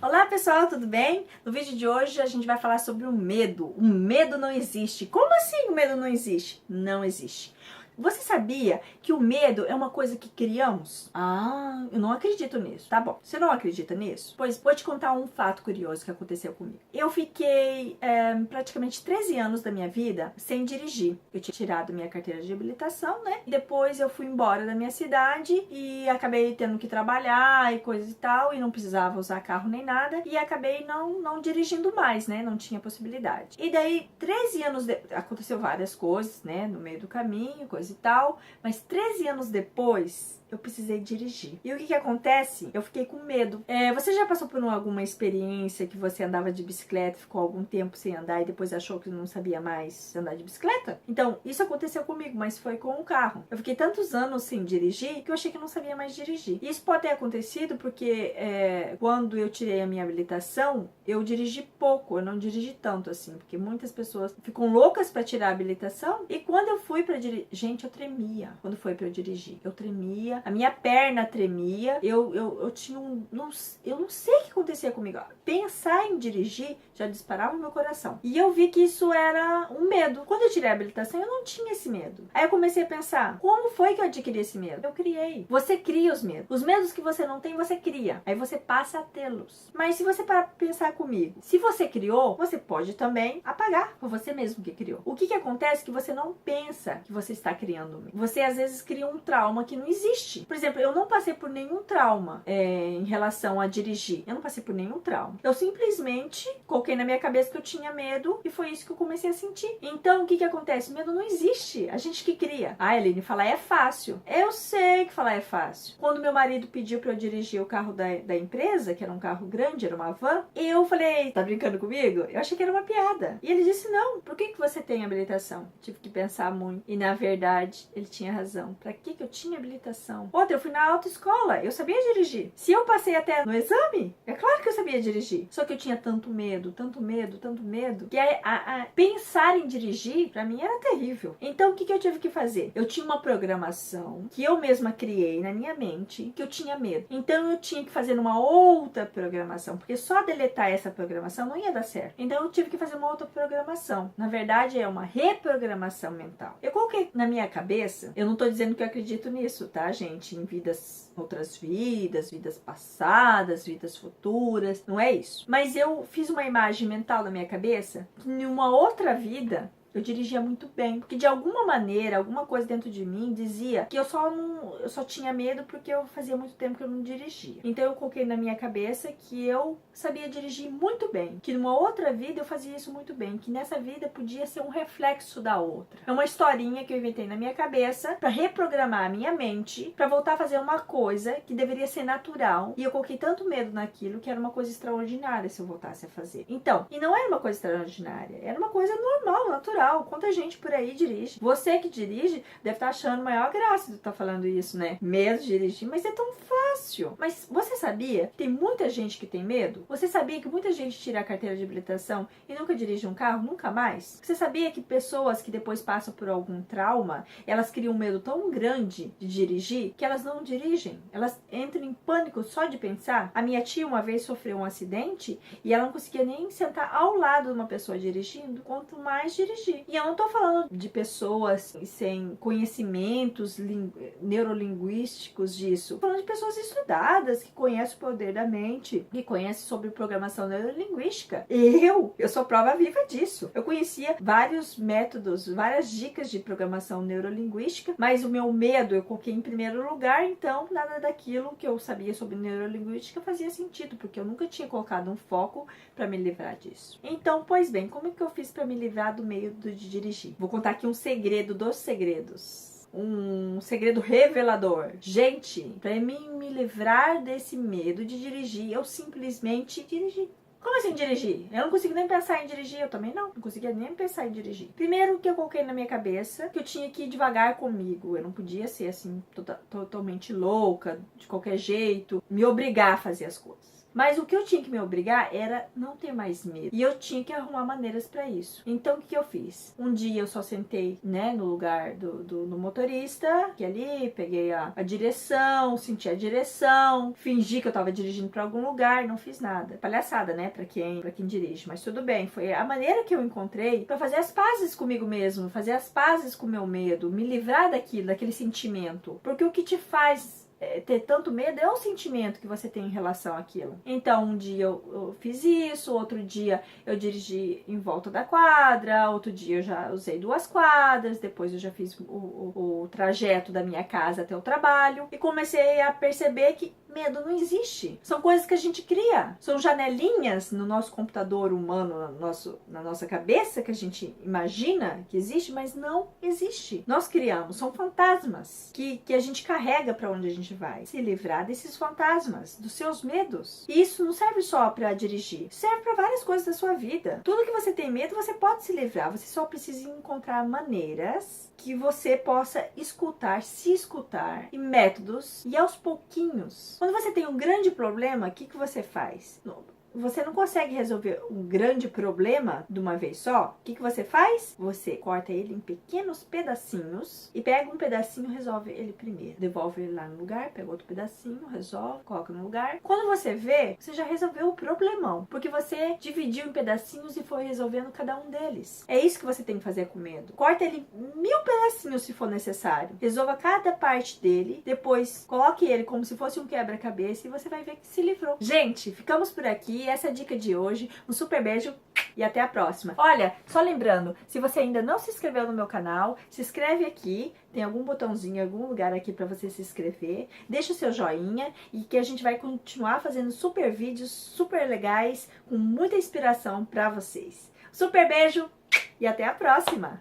Olá pessoal, tudo bem? No vídeo de hoje a gente vai falar sobre o medo. O medo não existe. Como assim o medo não existe? Não existe. Você sabia que o medo é uma coisa que criamos? Ah, eu não acredito nisso. Tá bom, você não acredita nisso? Pois vou te contar um fato curioso que aconteceu comigo. Eu fiquei praticamente 13 anos da minha vida sem dirigir. Eu tinha tirado minha carteira de habilitação, né? Depois eu fui embora da minha cidade e acabei tendo que trabalhar e coisa e tal, e não precisava usar carro nem nada, e acabei não dirigindo mais, né? Não tinha possibilidade. E daí, 13 anos aconteceu várias coisas, né? No meio do caminho, coisa e tal, mas 13 anos depois eu precisei dirigir. E o que acontece? Eu fiquei com medo. Você já passou por alguma experiência que você andava de bicicleta, ficou algum tempo sem andar e depois achou que não sabia mais andar de bicicleta? Então, isso aconteceu comigo, mas foi com um carro. Eu fiquei tantos anos sem dirigir que eu achei que eu não sabia mais dirigir. E isso pode ter acontecido porque quando eu tirei a minha habilitação, eu dirigi pouco, eu não dirigi tanto assim, porque muitas pessoas ficam loucas para tirar a habilitação. E quando eu fui para dirigir, gente, eu tremia. Quando foi para eu dirigir, eu tremia. A minha perna tremia, eu tinha eu não sei o que acontecia comigo. Pensar em dirigir já disparava o meu coração. E eu vi que isso era um medo. Quando eu tirei a habilitação, eu não tinha esse medo. Aí eu comecei a pensar, como foi que eu adquiri esse medo? Eu criei. Você cria os medos. Os medos que você não tem, você cria. Aí você passa a tê-los. Mas se você parar pra pensar comigo, se você criou, você pode também apagar. Foi você mesmo que criou. O que acontece é que você não pensa que você está criando. Você às vezes cria um trauma que não existe. Por exemplo, eu não passei por nenhum trauma em relação a dirigir. Eu não passei por nenhum trauma. Eu simplesmente coloquei na minha cabeça que eu tinha medo e foi isso que eu comecei a sentir. Então, o que acontece? O medo não existe. A gente que cria. Ah, Eline, falar é fácil. Eu sei que falar é fácil. Quando meu marido pediu pra eu dirigir o carro da empresa, que era um carro grande, era uma van, eu falei, tá brincando comigo? Eu achei que era uma piada. E ele disse, não, por que você tem habilitação? Tive que pensar muito. E na verdade, ele tinha razão. Pra que eu tinha habilitação? Outra, eu fui na autoescola, eu sabia dirigir. Se eu passei até no exame, é claro que eu sabia dirigir. Só que eu tinha tanto medo, que pensar em dirigir, pra mim, era terrível. Então, o que eu tive que fazer? Eu tinha uma programação que eu mesma criei na minha mente, que eu tinha medo. Então, eu tinha que fazer uma outra programação, porque só deletar essa programação não ia dar certo. Então, eu tive que fazer uma outra programação. Na verdade, é uma reprogramação mental. Eu coloquei na minha cabeça, eu não tô dizendo que eu acredito nisso, tá, gente? Em outras vidas, vidas passadas, vidas futuras, não é isso. Mas eu fiz uma imagem mental na minha cabeça que em uma outra vida eu dirigia muito bem, porque de alguma maneira, alguma coisa dentro de mim dizia que eu só tinha medo porque eu fazia muito tempo que eu não dirigia. Então eu coloquei na minha cabeça que eu sabia dirigir muito bem, que numa outra vida eu fazia isso muito bem, que nessa vida podia ser um reflexo da outra. É uma historinha que eu inventei na minha cabeça para reprogramar a minha mente, para voltar a fazer uma coisa que deveria ser natural, e eu coloquei tanto medo naquilo que era uma coisa extraordinária se eu voltasse a fazer. Então, e não era uma coisa extraordinária, era uma coisa normal, natural. Quanta gente por aí dirige. Você que dirige deve estar achando maior graça de estar falando isso, né? Medo de dirigir, mas é tão fácil. Mas você sabia que tem muita gente que tem medo? Você sabia que muita gente tira a carteira de habilitação e nunca dirige um carro? Nunca mais? Você sabia que pessoas que depois passam por algum trauma, elas criam um medo tão grande de dirigir que elas não dirigem? Elas entram em pânico só de pensar? A minha tia uma vez sofreu um acidente e ela não conseguia nem sentar ao lado de uma pessoa dirigindo, quanto mais dirigir. E eu não tô falando de pessoas sem conhecimentos neurolinguísticos disso. Tô falando de pessoas estudadas, que conhecem o poder da mente, que conhecem sobre programação neurolinguística. Eu sou prova viva disso. Eu conhecia vários métodos, várias dicas de programação neurolinguística, mas o meu medo eu coloquei em primeiro lugar, então nada daquilo que eu sabia sobre neurolinguística fazia sentido, porque eu nunca tinha colocado um foco para me livrar disso. Então, pois bem, como é que eu fiz para me livrar do medo de dirigir? Vou contar aqui um segredo dos segredos. Um segredo revelador. Gente, para mim me livrar desse medo de dirigir, eu simplesmente dirigi. Como assim dirigir? Eu não consigo nem pensar em dirigir, eu também não conseguia nem pensar em dirigir. Primeiro que eu coloquei na minha cabeça que eu tinha que ir devagar comigo, eu não podia ser assim totalmente louca, de qualquer jeito, me obrigar a fazer as coisas. Mas o que eu tinha que me obrigar era não ter mais medo. E eu tinha que arrumar maneiras para isso. Então, o que eu fiz? Um dia eu só sentei, né, no lugar do motorista, que ali, peguei a direção, senti a direção, fingi que eu tava dirigindo para algum lugar, não fiz nada. Palhaçada, né, para quem dirige, mas tudo bem. Foi a maneira que eu encontrei para fazer as pazes comigo mesmo, fazer as pazes com o meu medo, me livrar daquele sentimento. Porque o que te faz ter tanto medo é o sentimento que você tem em relação àquilo. Então, um dia eu fiz isso, outro dia eu dirigi em volta da quadra, outro dia eu já usei 2 quadras, depois eu já fiz o trajeto da minha casa até o trabalho e comecei a perceber que medo não existe. São coisas que a gente cria. São janelinhas no nosso computador humano, na nossa cabeça, que a gente imagina que existe, mas não existe. Nós criamos. São fantasmas que a gente carrega para onde a gente vai. Se livrar desses fantasmas, dos seus medos. E isso não serve só para dirigir. Serve para várias coisas da sua vida. Tudo que você tem medo, você pode se livrar. Você só precisa encontrar maneiras que você possa escutar, se escutar, e métodos, e aos pouquinhos. Quando você tem um grande problema, o que você faz? Você não consegue resolver um grande problema de uma vez só. O que você faz? Você corta ele em pequenos pedacinhos e pega um pedacinho e resolve ele primeiro. Devolve ele lá no lugar, pega outro pedacinho, resolve, coloca no lugar. Quando você vê, você já resolveu o problemão, porque você dividiu em pedacinhos e foi resolvendo cada um deles. É isso que você tem que fazer com medo. Corta ele em 1000 pedacinhos se for necessário. Resolva cada parte dele, depois coloque ele como se fosse um quebra-cabeça e você vai ver que se livrou. Gente, ficamos por aqui. Essa é a dica de hoje. Um super beijo e até a próxima. Olha, só lembrando, se você ainda não se inscreveu no meu canal, se inscreve aqui. Tem algum botãozinho, algum lugar aqui para você se inscrever. Deixa o seu joinha e que a gente vai continuar fazendo super vídeos super legais com muita inspiração para vocês. Super beijo e até a próxima!